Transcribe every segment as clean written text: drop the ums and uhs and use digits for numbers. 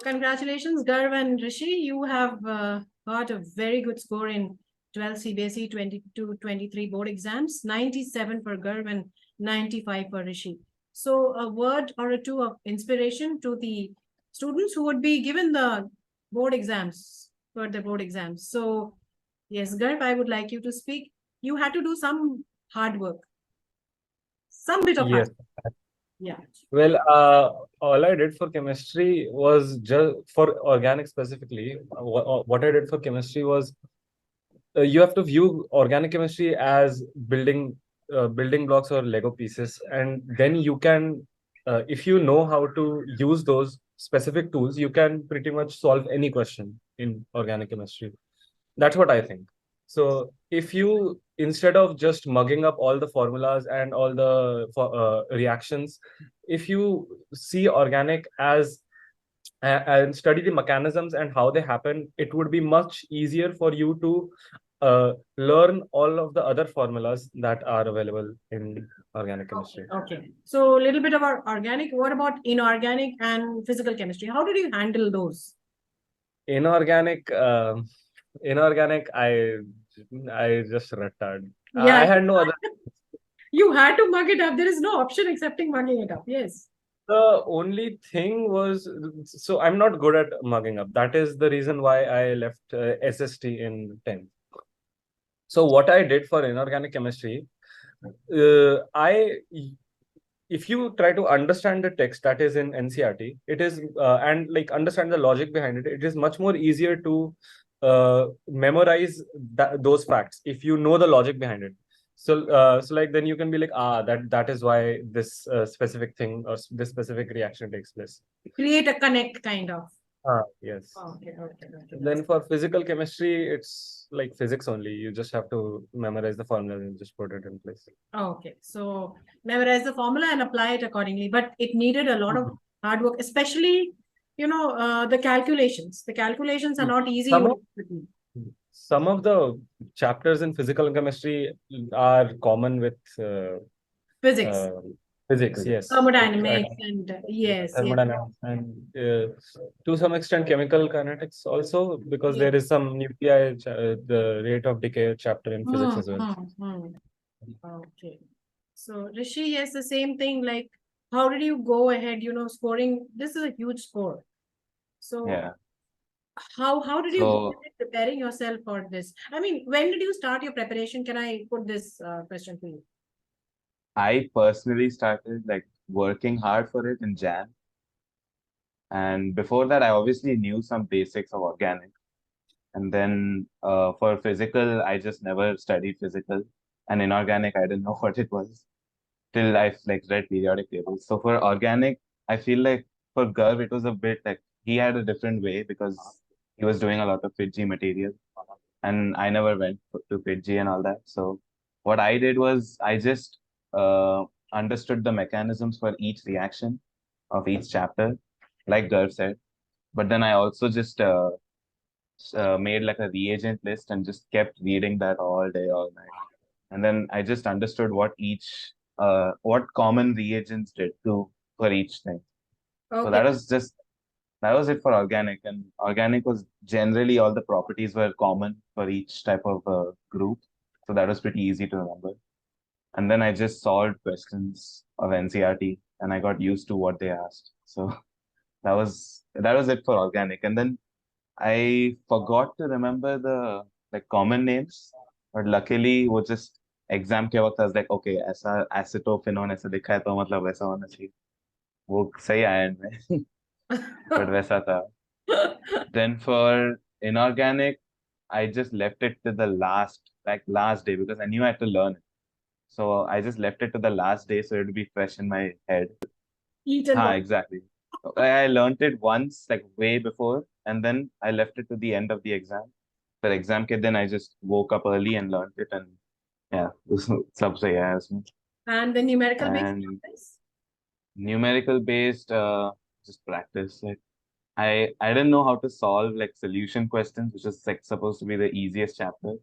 congratulations, Garv and Rishi. You have got a very good score in 12 CBSE 22-23 board exams, 97 for Garv and 95 for Rishi. So a word or a two of inspiration to the students who would be given the board exams, for the board exams. So yes, Garv, I would like you to speak. You had to do some hard work, some bit of hard Yes. work. Yeah. Well, all I did for chemistry was just for organic specifically. What I did for chemistry was you have to view organic chemistry as building blocks or Lego pieces, and then you can, if you know how to use those specific tools, you can pretty much solve any question in organic chemistry. That's what I think. So if you, instead of just mugging up all the formulas and all the reactions, if you see organic as and study the mechanisms and how they happen, it would be much easier for you to learn all of the other formulas that are available in organic chemistry. Okay. So a little bit about organic. What about inorganic and physical chemistry? How did you handle those? Inorganic, I just retard. Yeah, I had no other. you had to mug it up. There is no option excepting mugging it up. Yes. The only thing was, so I'm not good at mugging up. That is the reason why I left SST in 10th. So what I did for inorganic chemistry, if you try to understand the text that is in NCRT, it is and like understand the logic behind it, it is much more easier to memorize those facts if you know the logic behind it. So like then you can be like, that is why this specific thing or this specific reaction takes place. Create a connect kind of. Yes. Okay. Then for physical chemistry, it's like physics only. You just have to memorize the formula and just put it in place. Okay. So memorize the formula and apply it accordingly. But it needed a lot of hard work, especially, the calculations. The calculations are not easy. Some of the chapters in physical chemistry are common with physics. Physics, yes. Thermodynamics and yes. Thermodynamics and to some extent chemical kinetics also, because there is some nuclei, the rate of decay chapter in physics as well. Okay. So Rishi, yes, the same thing. Like, how did you go ahead, scoring? This is a huge score. So Yeah. How did you go ahead preparing yourself for this? I mean, when did you start your preparation? Can I put this question to you? I personally started like working hard for it in Jan. And before that, I obviously knew some basics of organic. And then for physical, I just never studied physical. And inorganic, I didn't know what it was till I like read periodic tables. So for organic, I feel like for Garv, it was a bit like he had a different way because he was doing a lot of Fiji material. And I never went to Fiji and all that. So what I did was I just understood the mechanisms for each reaction of each chapter, like Garv said. But then I also just made like a reagent list and just kept reading that all day, all night. And then I just understood what common reagents did for each thing. Okay. So that was it for organic. And organic was generally all the properties were common for each type of group. So that was pretty easy to remember. And then I just solved questions of NCRT and I got used to what they asked. So that was it for organic. And then I forgot to remember the like common names, but luckily वो just exam के वक्त I was like, okay, ऐसा acetophenone ऐसा दिखा है तो मतलब वैसा होना चाहिए. वो सही आया इनमें. But वैसा था. Then for inorganic, I just left it to the last day because I knew I had to learn it. So I just left it to the last day so it would be fresh in my head. Exactly. I learned it once, like way before, and then I left it to the end of the exam. For exam ke then I just woke up early and learned it, and yeah, sab sahi hai usme. And the numerical based? Numerical based, just practice. Like I didn't know how to solve like solution questions, which is like supposed to be the easiest chapter.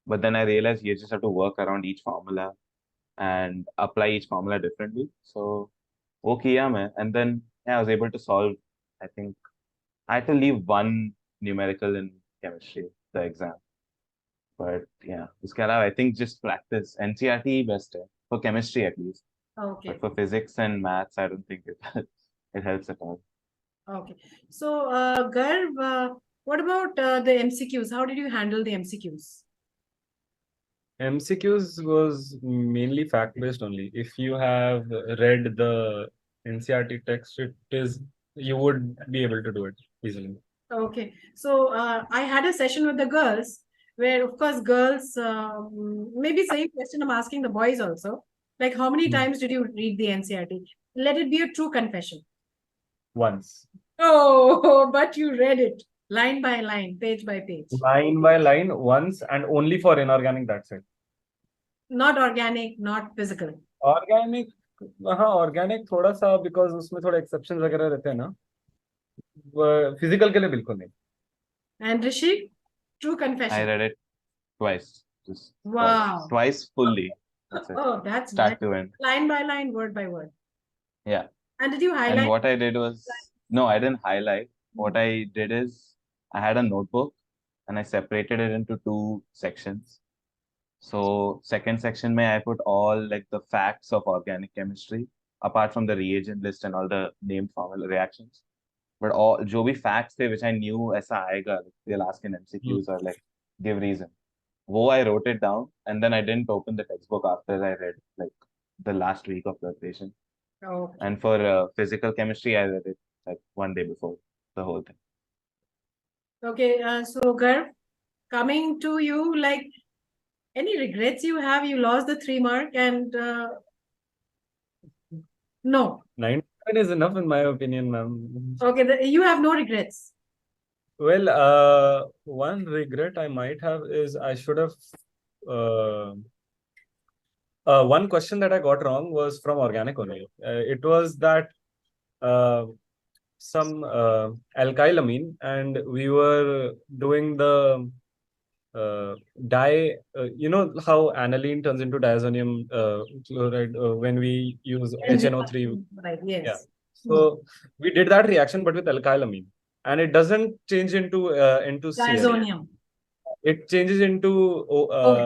But then I realized you just have to work around each formula and apply each formula differently. So वो किया मैं, and then I was able to solve, I think, I had to leave one numerical in chemistry, the exam. But yeah, uske alawa, I think just practice. NCRT best hai, for chemistry at least. Okay, But for physics and maths, I don't think it helps at all. okay. So, Garv, what about the MCQs? How did you handle the MCQs? MCQs was mainly fact-based only. If you have read the NCRT text, it is you would be able to do it easily. Okay, so I had a session with the girls where, of course, girls, maybe same question I'm asking the boys also. Like, how many times did you read the NCRT? Let it be a true confession. Once. Oh, but you read it line by line, page by page. Line by line, once, and only for inorganic, that's it. Not organic, not physical. Organic, हाँ organic थोड़ा सा because उसमें थोड़े exceptions वगैरह रहते हैं ना. Physical के लिए बिल्कुल नहीं. And Rishi, true I confession. read it twice. Just Wow. twice fully. That's it. Oh, that's nice. Start to end. Line by line, word by word. Yeah. And did you And highlight? what I did was, no, I didn't highlight. What I did is I had a notebook and I separated it into two sections. So second section may I put all like the facts of organic chemistry, apart from the reagent list and all the named formula reactions. But all जो भी facts थे which I knew ऐसा आएगा, they'll ask in MCQs or like give reason. Wo I wrote it down and then I didn't open the textbook after I read like the last week of preparation. Okay. And for physical chemistry, I read it like one day before the whole thing. Okay, so Garv, coming to you, like any regrets you have? You lost the 3 mark and no. 99 is enough in my opinion, ma'am. Okay, you have no regrets. Well, one regret I might have is I should have one question that I got wrong was from organic only. It was that some alkylamine, and we were doing the you know how aniline turns into diazonium chloride when we use HNO3. Right, yes. Yeah. So we did that reaction, but with alkylamine, and it doesn't change into Cl. Diazonium. It changes into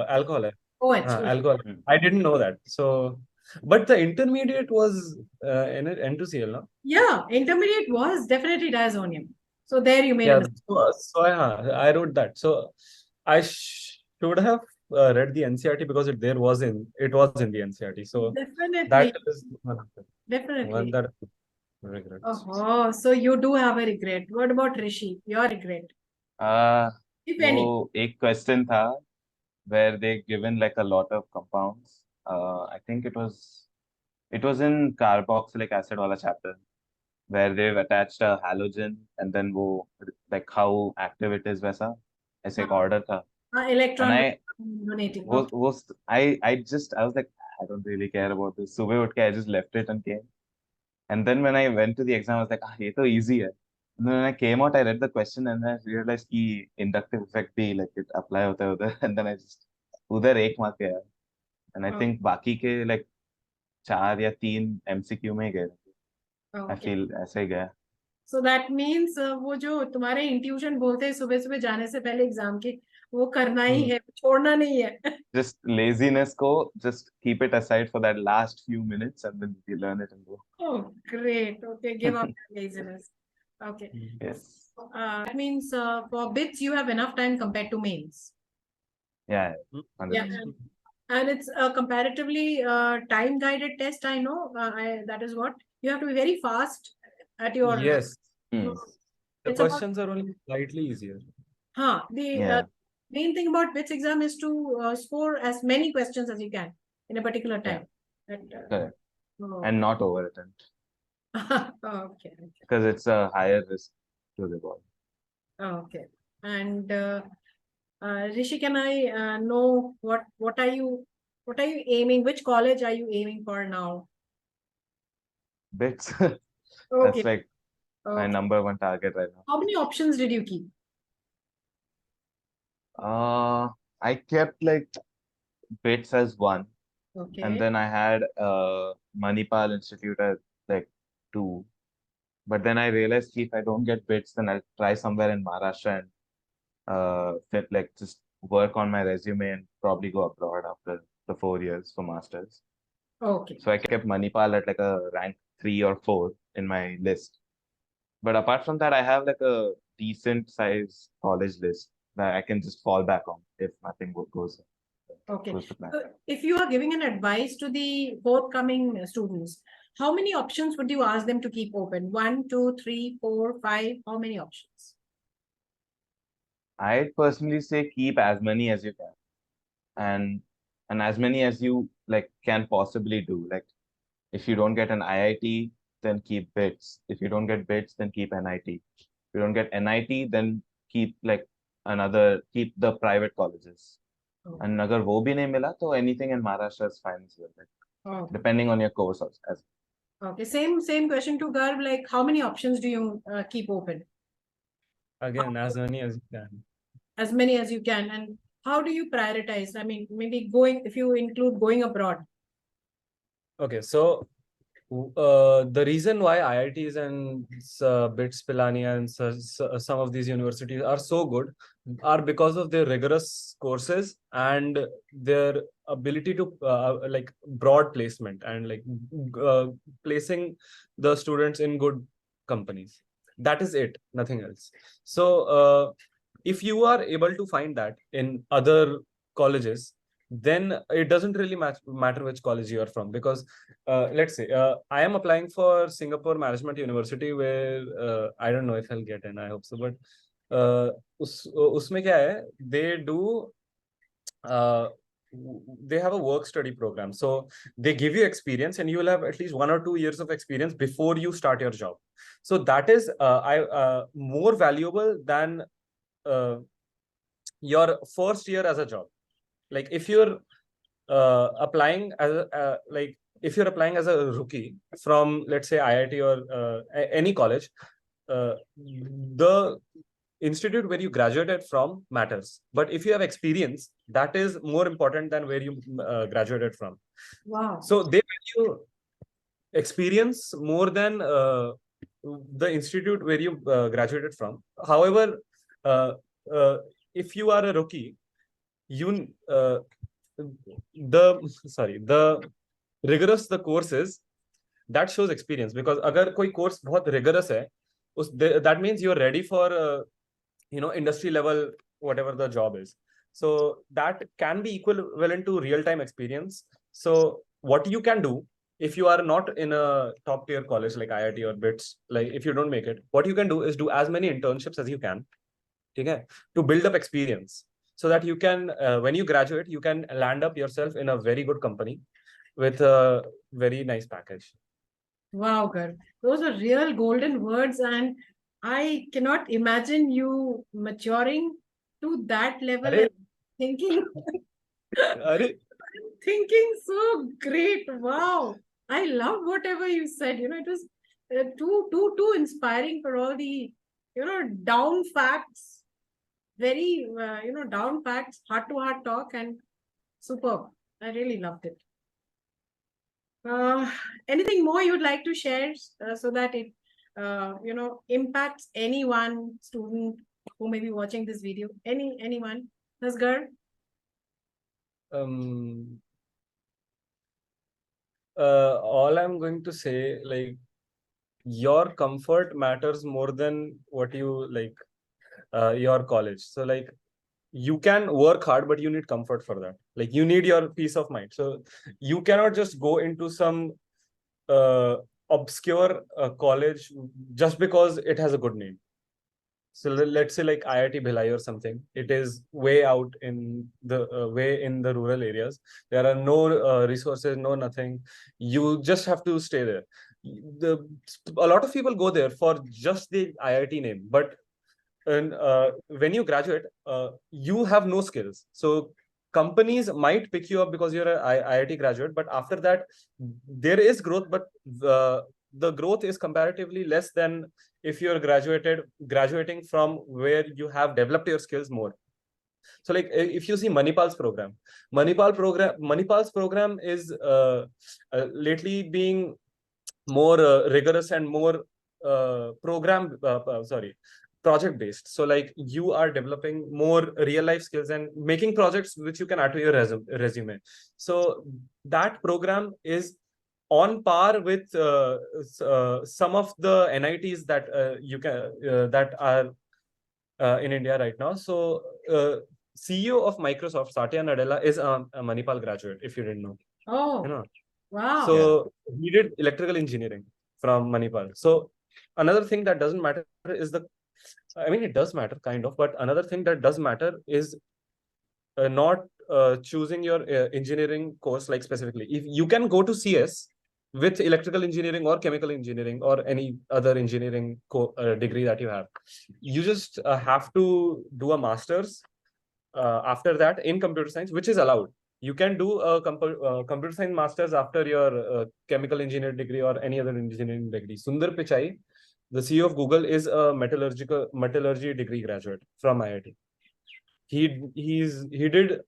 alcohol. OH. Alcohol. I didn't know that. So, but the intermediate was N2Cl, no? Yeah, intermediate was definitely diazonium. So there you made a Yeah. mistake. So I wrote that. So I should have read the NCRT because it was in the NCRT. So Definitely. that is one Definitely. that regret. Oh, so you do have a regret. What about Rishi? Your regret? If any. वो एक question था where they given like a lot of compounds. I think it was in carboxylic acid wala chapter where they've attached a halogen and then वो like how active it is वैसा ऐसे एक order था. Electron And donating. I was like, I don't really care about this. सुबह उठ के I just left it and came. And then when I went to the exam, I was like, ये तो easy है. And then when I came out, I read the question and I realized कि inductive effect भी like it apply होता है उधर. And then I just उधर 1 mark गया. And I think बाकी के like 4 या 3 MCQ में गए. I feel ऐसे ही गया. So that means वो जो तुम्हारे इंट्यूशन बोलते हैं सुबह सुबह जाने से पहले एग्जाम के वो करना ही है, छोड़ना नहीं है. Just laziness को just keep it aside for that last few minutes and then you learn it and go. Oh, great. Okay, give up laziness. Okay. Yes. That means for bits you have enough time compared to mains. Yeah. 100%. Yeah. And it's a comparatively time guided test. I know that is what you have to be very fast at your. Yes. Hmm. The questions are only slightly easier. The main thing about bits exam is to score as many questions as you can in a particular time. Correct. And not overattempt. Okay. Because it's a higher risk to the ball. Okay. And Rishi, can I know what are you aiming? Which college are you aiming for now? Bits. Okay. That's like my number one target right now. How many options did you keep? I kept like bits as one. Okay. And then I had Manipal Institute as like 2. But then I realized if I don't get bits, then I'll try somewhere in Maharashtra and like just work on my resume and probably go abroad after the 4 years for masters. Okay. So I kept Manipal at like a rank 3 or 4 in my list. But apart from that, I have like a decent size college list that I can just fall back on if nothing goes Okay. goes to plan. If you are giving an advice to the forthcoming students, how many options would you ask them to keep open? 1, 2, 3, 4, 5. How many options? I'd personally say keep as many as you can, and as many as you like can possibly do. Like if you don't get an IIT, then keep bits. If you don't get bits, then keep NIT. If you don't get NIT, then keep like keep the private colleges. Okay. And agar wo bhi nahi mila, to anything in Maharashtra is fine as well. Like, Okay. depending on your course as Okay. Same question to Garv. Like, how many options do you keep open? Again, as many as you can. As many as you can. And how do you prioritize? I mean, maybe if you include going abroad. Okay, so the reason why IITs and BITS, Pilani, and some of these universities are so good are because of their rigorous courses and their ability to like broad placement and like placing the students in good companies. That is it, nothing else. So if you are able to find that in other colleges, then it doesn't really matter which college you are from, because let's say I am applying for Singapore Management University, where I don't know if I'll get in. I hope so, but उसमें क्या है? They have a work study program, so they give you experience, and you will have at least 1 or 2 years of experience before you start your job. So that is more valuable than your first year as a job. Like if you're applying as if you're applying as a rookie from, let's say, IIT or any college, the institute where you graduated from matters. But if you have experience, that is more important than where you graduated from. Wow. So they value experience more than the institute where you graduated from. However, if you are a rookie, you the rigorous the course is, that shows experience. Because अगर कोई course बहुत rigorous है, that means you're ready for industry level, whatever the job is. So that can be equivalent to real-time experience. So what you can do, if you are not in a top tier college like IIT or BITS, like if you don't make it, what you can do is do as many internships as you can, okay, to build up experience, so that you can, when you graduate, you can land up yourself in a very good company with a very nice package. Wow, Garv. Those are real golden words, and I cannot imagine you maturing to that level and thinking thinking so great. Wow. I love whatever you said. It was too inspiring for all the, down facts, very, down facts, heart-to-heart talk, and superb. I really loved it. Anything more you'd like to share so that it, impacts anyone, student who may be watching this video? Anyone? This girl? All I'm going to say, like, your comfort matters more than what you like, your college. So like, you can work hard, but you need comfort for that. Like, you need your peace of mind. So you cannot just go into some obscure college just because it has a good name. So let's say like IIT Bhilai or something. It is way out in the way in the rural areas. There are no resources, no nothing. You just have to stay there. A lot of people go there for just the IIT name, but when you graduate, you have no skills. So companies might pick you up because you're an IIT graduate, but after that, there is growth, but the growth is comparatively less than if you're graduating from where you have developed your skills more. So like if you see Manipal's program is lately being more rigorous and more project based. So like you are developing more real life skills and making projects which you can add to your resume. So that program is on par with some of the NITs that you can that are in India right now. So CEO of Microsoft, Satya Nadella, is a Manipal graduate, if you didn't know. Oh, You know. wow. So he did electrical engineering from Manipal. So another thing that doesn't matter is I mean, it does matter kind of, but another thing that does matter is not choosing your engineering course like specifically. If you can go to CS with electrical engineering or chemical engineering or any other engineering degree that you have, you just have to do a master's after that in computer science, which is allowed. You can do a computer science master's after your chemical engineering degree or any other engineering degree. Sundar Pichai, the CEO of Google, is a metallurgy degree graduate from IIT. He did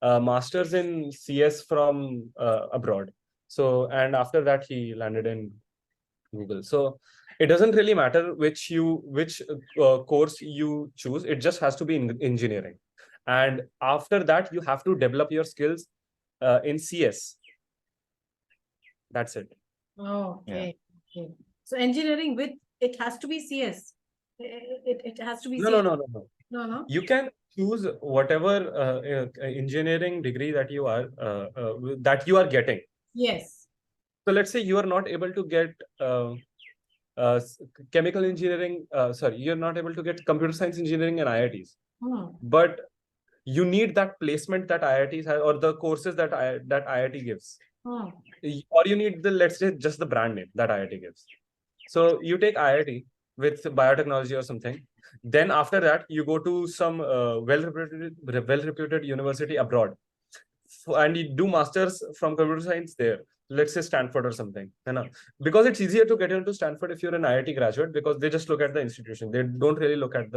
masters in CS from abroad. So and after that he landed in Google. So it doesn't really matter which course you choose. It just has to be in engineering. And after that, you have to develop your skills in CS. That's it. Oh, okay. Okay. So engineering with, it has to be CS. It has to be CS. No. You can choose whatever engineering degree that you are getting. Yes. So let's say you are not able to get chemical engineering. You're not able to get computer science engineering in IITs. But you need that placement that IITs have, or the courses that IIT gives. Or you need let's say just the brand name that IIT gives. So you take IIT with biotechnology or something. Then after that, you go to some well-reputed university abroad, and you do masters from computer science there. Let's say Stanford or something. Because it's easier to get into Stanford if you're an IIT graduate, because they just look at the institution. They don't really look at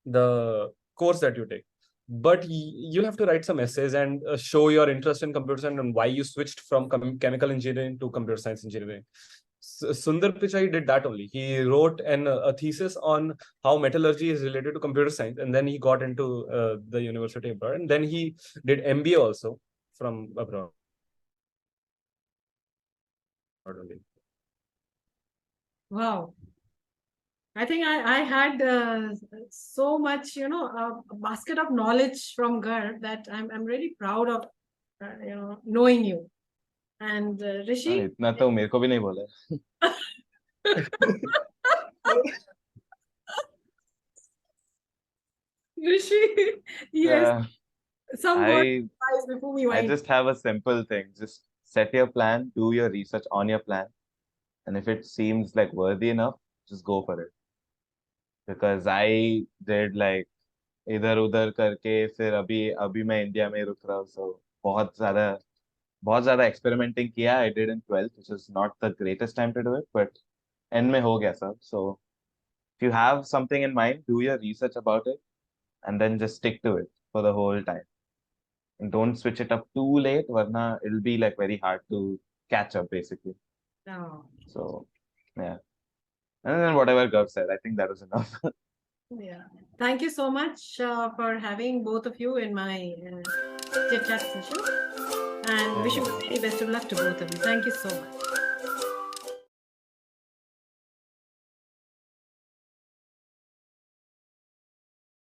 the course that you take. But you'll have to write some essays and show your interest in computer science and why you switched from chemical engineering to computer science engineering. Sundar Pichai did that only. He wrote a thesis on how metallurgy is related to computer science, and then he got into the university abroad, and then he did MBA also from abroad. Wow. I think I had so much, a basket of knowledge from Garv that I'm really proud of, knowing you. And Rishi. इतना तो मेरे को भी नहीं बोला. Rishi, yes. Some words before we wind. I just have a simple thing. Just set your plan, do your research on your plan, and if it seems like worthy enough, just go for it. Because I did like इधर उधर करके फिर अभी मैं India में रुक रहा हूँ. So बहुत ज़्यादा experimenting किया. I did in 12th, which is not the greatest time to do it, but end में हो गया सब. So if you have something in mind, do your research about it, and then just stick to it for the whole time. And don't switch it up too late, varna it'll be like very hard to catch up basically. No. So yeah. And then whatever Garv said, I think that was enough. Yeah. Thank you so much for having both of you in my chit chat session. And wish you the very best of luck to both of you. Thank you so much.